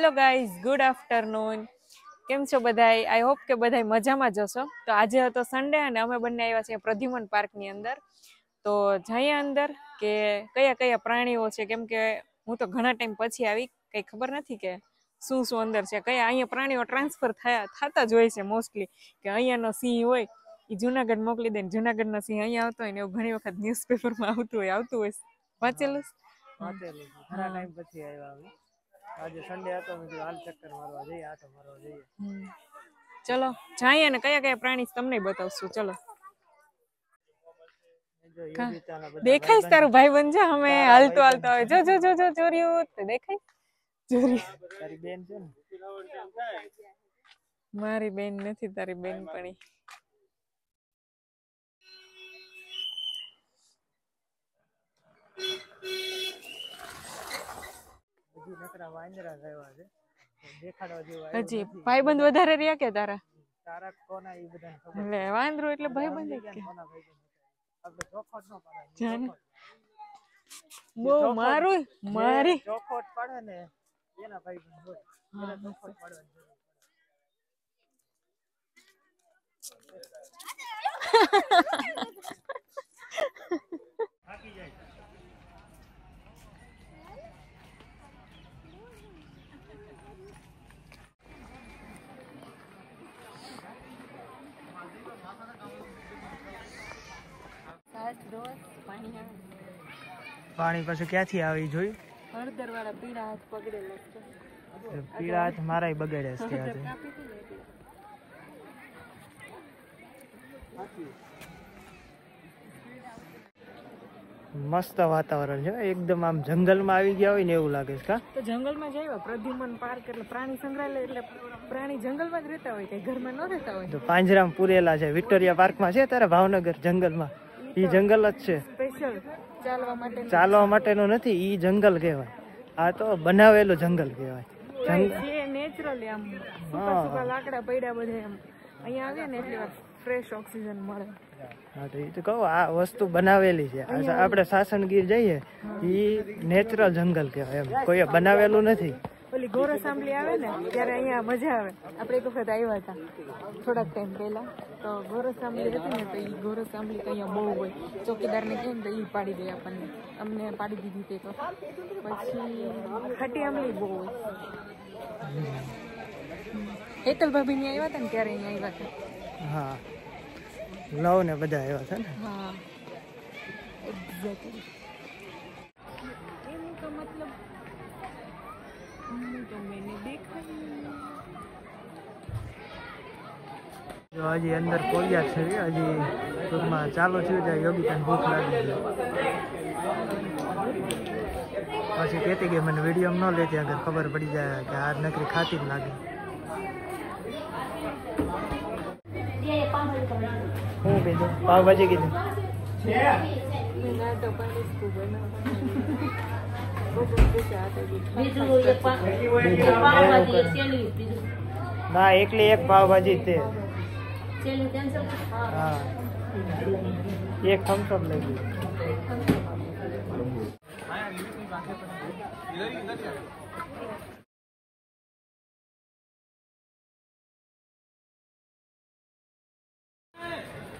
Hello guys, good afternoon. કેમ છો બધાય? આઈ હોપ કે બધાય મજામાં જ હશો. તો આજે હતો સન્ડે અને અમે બંને આવ્યા છીએ પ્રદ્યુમન પાર્કની અંદર. તો જઈએ અંદર કે કયા કયા પ્રાણીઓ છે, કેમ કે હું તો ઘણા ટાઈમ પછી આવી, કંઈ ખબર નથી કે શું શું અંદર છે. કયા અહીંયા પ્રાણીઓ ટ્રાન્સફર થતા જ હોય છે મોસ્ટલી, કે અહીંયાનો સિંહ હોય એ જુનાગઢ મોકલી દે ને જુનાગઢનો સિંહ અહીંયા આવતો હોય ને એવું ઘણી વખત ન્યૂઝપેપરમાં આવતું હોય વાંચેલું ઘણા ટાઈમ પછી આવ્યા. આજે સન્ડે હતો, મેં કીધું હાલ ચક્કર મારવા જઈએ, આટો મારવા જઈએ. ચલો જઈએ ને કયા કયા પ્રાણી તમને બતાવશું. ચલો દેખાઈશ તારું ભાઈ બન છે, અમે હાલતો હાલતો આવે. જો જો જો જો ચોર્યું દેખાય. તારી બેન છે ને? મારી બેન નથી, તારી બેન પણ હજી ભાઈબંધ વધારે રહ્યા કે તારા? વાંદરો એટલે ભાઈબંધ બહુ મારું મારી ચોખોટ પડે ને એના ભાઈબંધ હોય. એના ચોખોટ પાડવાની થાકી જાય. પાણી પાછું ક્યાંથી આવી જોયું? હળદર વાળા પીળા હાથ પકડેલા છે. પીળા હાથ મારાય બગાડ્યા છે આજે. મસ્ત વાતાવરણ છે, એકદમ આમ જંગલમાં આવી ગયા હોય ને એવું લાગે છે. તો જંગલમાં જ આવ્યા. પ્રદ્યુમન પાર્ક એટલે પ્રાણી સંગ્રહાલય, એટલે પ્રાણી જંગલમાં જ રહેતા હોય, કઈ ઘરમાં ન રહેતા હોય. તો પાંજરામાં પૂરેલા છે. વિક્ટોરિયા પાર્કમાં છે તારે ભાવનગર જંગલમાં, ઈ જંગલ જ છે. સ્પેશિયલ ચાલવા માટેનું નથી, ઈ જંગલ કહેવાય. આ તો બનાવેલું જંગલ કહેવાય. નેચરલી આમ સુકા સુકા લાકડા પડ્યા બધે, આમ અહીંયા આવે ને એટલે ફ્રેશ ઓક્સિજન મળે. હા તો એ તો કહું, આ વસ્તુ બનાવેલી છે. આપણે સાસણગીર જઈએ, ઈ નેચરલ જંગલ કહેવાય, એમ કોઈ બનાવેલું નથી. ઓલી ગોરસ આંબલી આવે ને ત્યારે અહીંયા મજા આવે. આપણે એક વખત આવ્યા હતા થોડાક ટાઈમ પહેલા, તો ગોરસ આંબલી હતી ને, તો એ ગોરસ આંબલી તો અહીંયા બહુ હોય. ચોકીદારને કહે ને તો એ પાડી દે આપણને, અમને પાડી દીધી તે. તો પછી ખાટી આંબલી બહુ હોય. હેતલ ભાભી ની આવ્યા હતા ને ત્યારે અહીંયા આવ્યા હતા. હા, લવ ને બધા આવ્યા છે ને. હા એક્ઝેક્ટલી. એનું તો મતલબ તો મેને દેખા. જો હજી અંદર પોગ્યા છે, હજી ટૂંકમાં ચાલુ થયું જાય. યોગિતાને ભૂખ લાગી છે. પછી કહેતી કે મને વિડીયો ન લેતી, આગળ ખબર પડી જાય કે આ નકરી ખાતી જ લાગે. શું કીધું? પાવભાજી કીધું. ના, એકલી એક પાવભાજી તે. હા, એક થમ્સઅપ લઈ ગયું.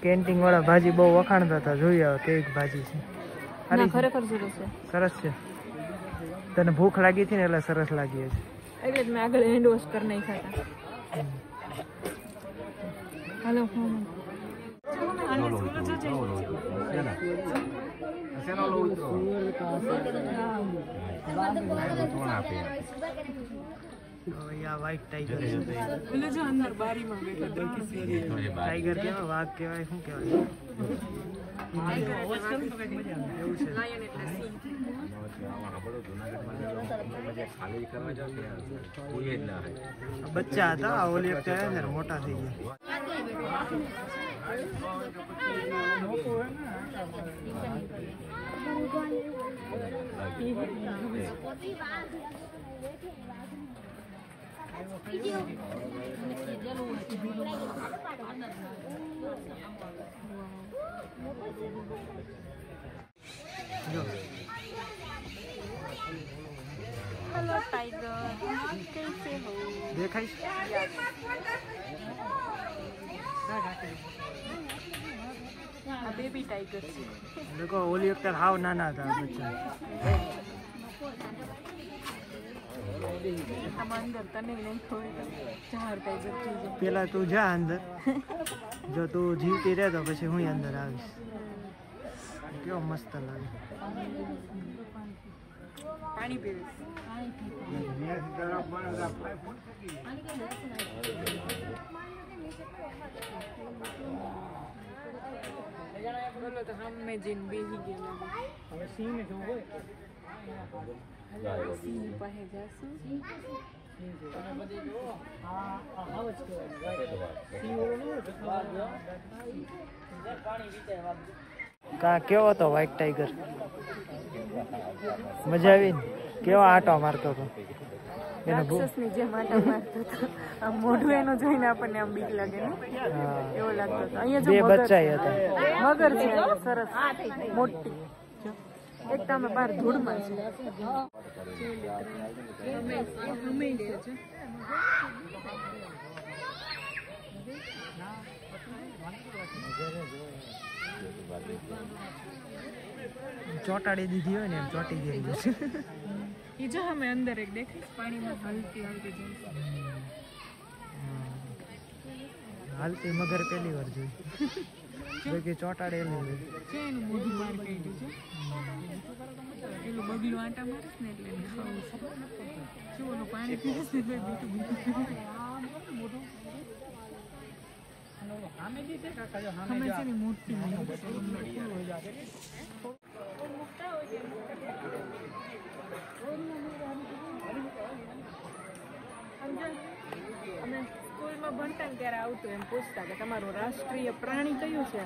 કેન્ટીન વાળા ભાજી બહુ વખાણતા હતા, જોઈ આવે કેવી ભાજી છે. ખરેખર સરસ છે. તને ભૂખ લાગી હતી ને એટલે સરસ લાગી છે. એટલે જ મેં આગળ હેન્ડ વોશ કરી નાખ્યા હતા. હાલો વ્હાઈટ ટાઈગર. ટાઈગર કેવાય, વાઘ કેવાય, શું કેવાય? બચ્ચા હતા, ઓલી એક મોટા થઈ ગયા. Hello. टाइगर कैसे हो દેખાય बेबी टाइगर देखो ओली वक्त हाव नाना था बच्चा अंदर तने नहीं खोए चार टाइगर પેલા તું જા અંદર જો તું જીવતી રહે તો પછી હું અંદર આવીશ કેવો મસ્ત લાગે पानी पीवे बोलो तो हम में जिन बेही गेला હવે સિંહ ને જોવો सिंह पाहे जासु કા કેવો હતો વ્હાઈટ ટાઈગર મજા આવી ને કેવો આટો મારતો હતો એનો રાક્ષસની જેમ આટા મારતો હતો આમ મોઢું એનું જોઈને આપણને આમ બીક લાગે ને એવો લાગતો હતો અહીંયા જો બે બચ્ચા હતા મગર છે અહીંયા સરસ મોટી એક તો અમે બહાર ધૂળમાં છે ચોટાડી દીધી હોય ને એમ ચોટી ગયેલી છે ये जो हमें अंदर एक देख पानी में हल्की हल्की હાલતી મગર પહેલી વાર જોઈ બાકી ચોટાડેલી છે એનું મોઢું બહાર કાઢ્યું છે પેલું બગલું આટા મારીશ ને એટલે એને ખાવું છે શું ઓલું પાણી પીવીશ ને એટલે બીટું બીટું અમે છે ને મોટી અમે સ્કૂલમાં ભણતા ને ત્યારે આવતું એમ પૂછતા કે તમારું રાષ્ટ્રીય પ્રાણી કયું છે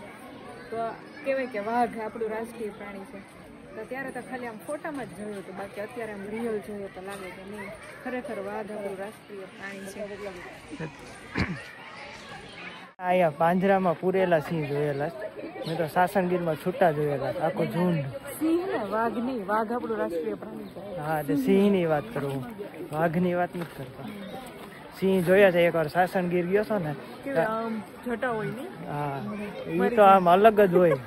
તો કહેવાય કે વાઘ આપણું રાષ્ટ્રીય પ્રાણી છે તો ત્યારે તો ખાલી આમ ફોટામાં જ જોયું હતું બાકી અત્યારે આમ રિયલ જોઈએ તો લાગે કે નહીં ખરેખર વાઘ આપણું રાષ્ટ્રીય પ્રાણી છે અહીંયા પાંજરામાં પૂરેલા સિંહ જોયેલા મેં તો સાસણગીરમાં છૂટા જોયેલા આખું ઝુંડ સિંહ ને વાઘ નહીં વાઘ આપણું રાષ્ટ્રીય પ્રાણી છે હા એટલે સિંહની વાત કરું વાઘની વાત નથી કરતા સિંહ જોયા છે એકવાર સાસણગીર ગયો છો ને કેવી આમ જટા હોય ને હા એ તો આમ અલગ જ હોય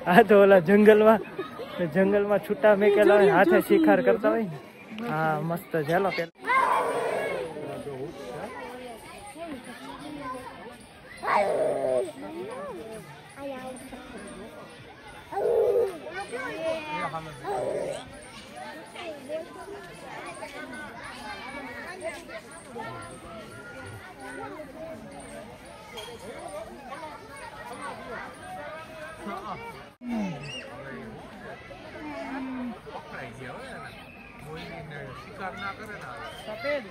આ તો ઓલા જંગલમાં છૂટા મેકેલા હોય હાથે શિકાર કરતા હોય ને હા મસ્ત ચાલો પેલા સફેદ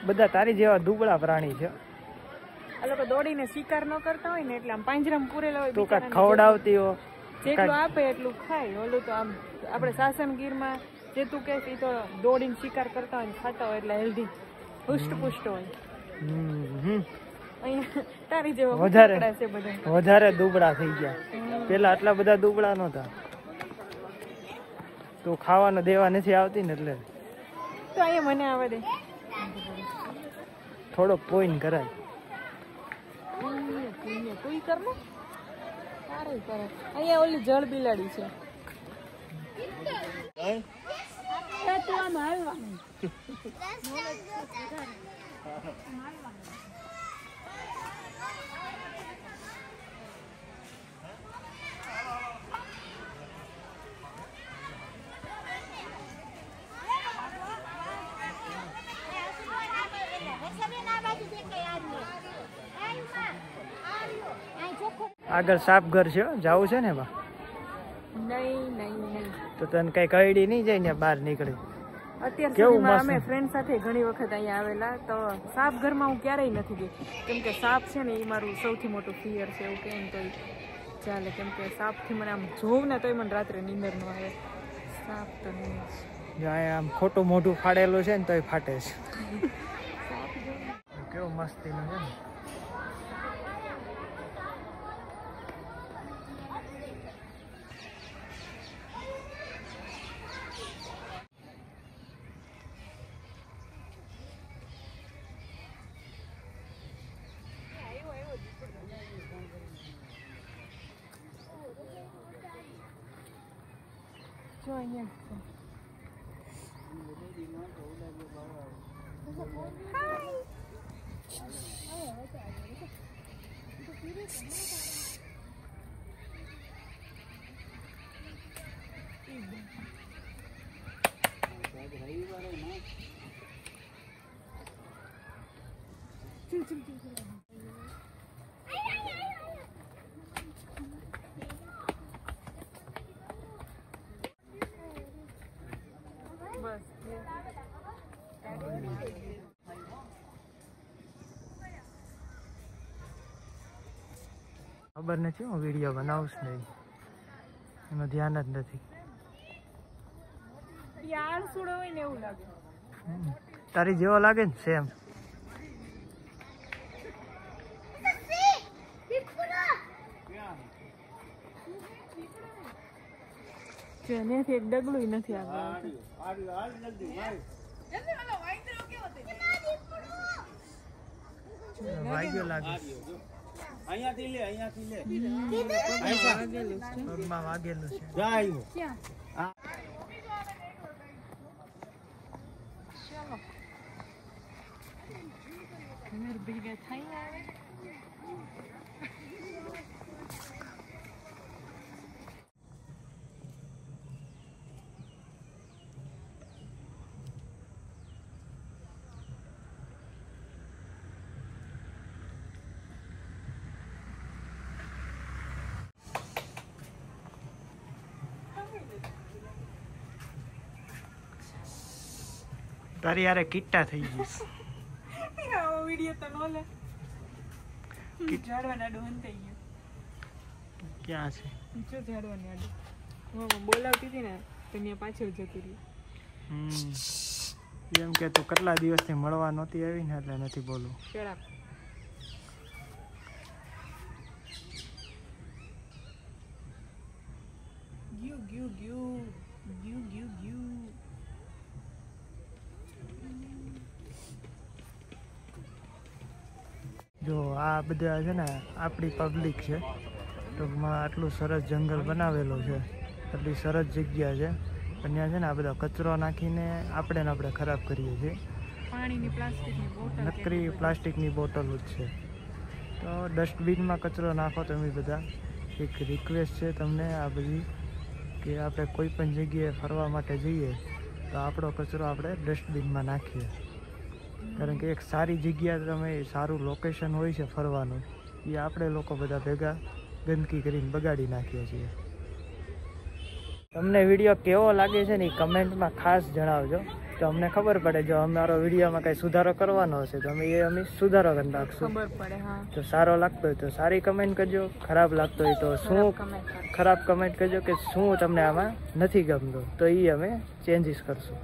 બધા તારી જેવા દુબળા પ્રાણી છે આ લોકો દોડીને શિકાર ન કરતા હોય ને એટલે આમ પાંજરામાં પૂરેલા હોય તું કાંઈક ખવડાવતી હો જેટલું આપે એટલું ખાય ઓલું તો આમ આપણે સાસણગીરમાં જે તું કહે એ તો દોડીને શિકાર કરતા હોય ને ખાતા હોય એટલે હેલ્ધી પુષ્ટ હોય અહીંયા તારી જેવા વધારે છે બધા વધારે દુબળા થઈ ગયા પેલા આટલા બધા દુબળા નહોતા તું ખાવાનું દેવા નથી આવતી ને એટલે તો અહીંયા મને આવે દે થોડોક પોઈન્ટ કરાય કોઈ કર ને સારું કરે અહીંયા ઓલી જળ બિલાડી છે તું આમ હાલવા આગળ સાપ ઘર છે જવું છે ને એમાં નહીં તો તને કઈ કઈડી નહીં જાય ને બહાર નીકળી અત્યાર કેવું સુધીમાં મસ્ત. અમે ફ્રેન્ડ સાથે ઘણી વખત અહીંયા આવેલા તો સાપ ઘરમાં હું ક્યારેય નથી ગઈ કેમ કે સાપ છે ને એ મારું સૌથી મોટું ફિયર છે એવું કેમ તો ચાલે, કેમ કે સાપથી મને આમ જોઉં ને તોય મને રાત્રે નીંદર ન આવે. સાપ તો નહીં જ. જો અહીંયા આમ ખોટું મોઢું ફાડેલું છે ને તોય ફાટે છે. કેવું મસ્તીનું છે ને. જો અહીંયા બસ ખબર નથી હું વિડીયો બનાવું છું નહીં, એનું ધ્યાન જ નથી. યાર સુડો હોય ને એવું લાગે. તારી જેવો લાગે ને સેમ. જો એનાથી એક ડગલું નથી આગળ. વાગ્યો લાગે. અહીંયાથી લે, અહીંયાથી લે. પગમાં વાગેલું છે. જા આવ્યો. ક્યાં? હા. ચાલો ઘર ભેગા થઈ આવે. તારી યારે કિટ્ટા થઈ ગઈશ. આવો વિડીયો તો નો લે. ઝાડવાના આડું હંતાઈ ગયું. ક્યાં છે? જો ઝાડવાની આડું. હું બોલાવતી હતી ને તો ત્યાં પાછળ જતી રહી. એમ કે તું કેટલા દિવસથી મળવા નહોતી આવી ને એટલે નથી બોલું. શરાબ. ગ્યુ ગ્યુ ગ્યુ ગ્યુ ગ્યુ ગ્યુ. જો આ બધા છે ને આપણી પબ્લિક છે. ટૂંકમાં આટલું સરસ જંગલ બનાવેલું છે, આટલી સરસ જગ્યા છે, પણ ત્યાં છે ને આ બધા કચરો નાખીને આપણે ખરાબ કરીએ છીએ. પાણીની પ્લાસ્ટિકની બોટલ. નકરી પ્લાસ્ટિકની બોટલો જ છે. તો ડસ્ટબિનમાં કચરો નાખો તમે બધા. એક રિક્વેસ્ટ છે તમને આ બધી, કે આપણે કોઈ પણ જગ્યાએ ફરવા માટે જઈએ તો આપણો કચરો આપણે ડસ્ટબિનમાં નાખીએ. કારણ કે એક સારી જગ્યા, તમે સારું લોકેશન હોય છે ફરવાનું, એ આપણે લોકો બધા ભેગા ગંદકી કરીને બગાડી નાખીએ છીએ. તમને વિડીયો કેવો લાગે છે ને એ કમેન્ટમાં ખાસ જણાવજો, તો અમને ખબર પડે. જો અમારો વિડીયોમાં કંઈ સુધારો કરવાનો હશે તો અમે સુધારો કરી નાખશું. ખબર પડે. હા, તો સારો લાગતો હોય તો સારી કમેન્ટ કરજો, ખરાબ લાગતો હોય તો શું ખરાબ કમેન્ટ કરજો કે શું તમને આમાં નથી ગમતું, તો એ અમે ચેન્જીસ કરશું.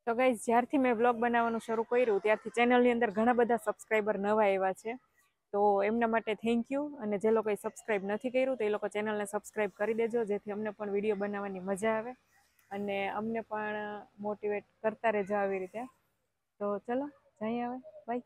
તો ગાઈઝ, જ્યારથી મેં વ્લોગ બનાવવાનું શરૂ કર્યું ત્યારથી ચેનલની અંદર ઘણા બધા સબસ્ક્રાઈબર નવા આવ્યા છે. તો એમના માટે થેન્ક યુ. અને જે લોકોએ સબસ્ક્રાઈબ નથી કર્યું તો એ લોકો ચેનલને સબસ્ક્રાઈબ કરી દેજો, જેથી અમને પણ વિડીયો બનાવવાની મજા આવે અને અમને પણ મોટિવેટ કરતા રહેજો આવી રીતે. તો ચલો જઈએ હવે, બાય.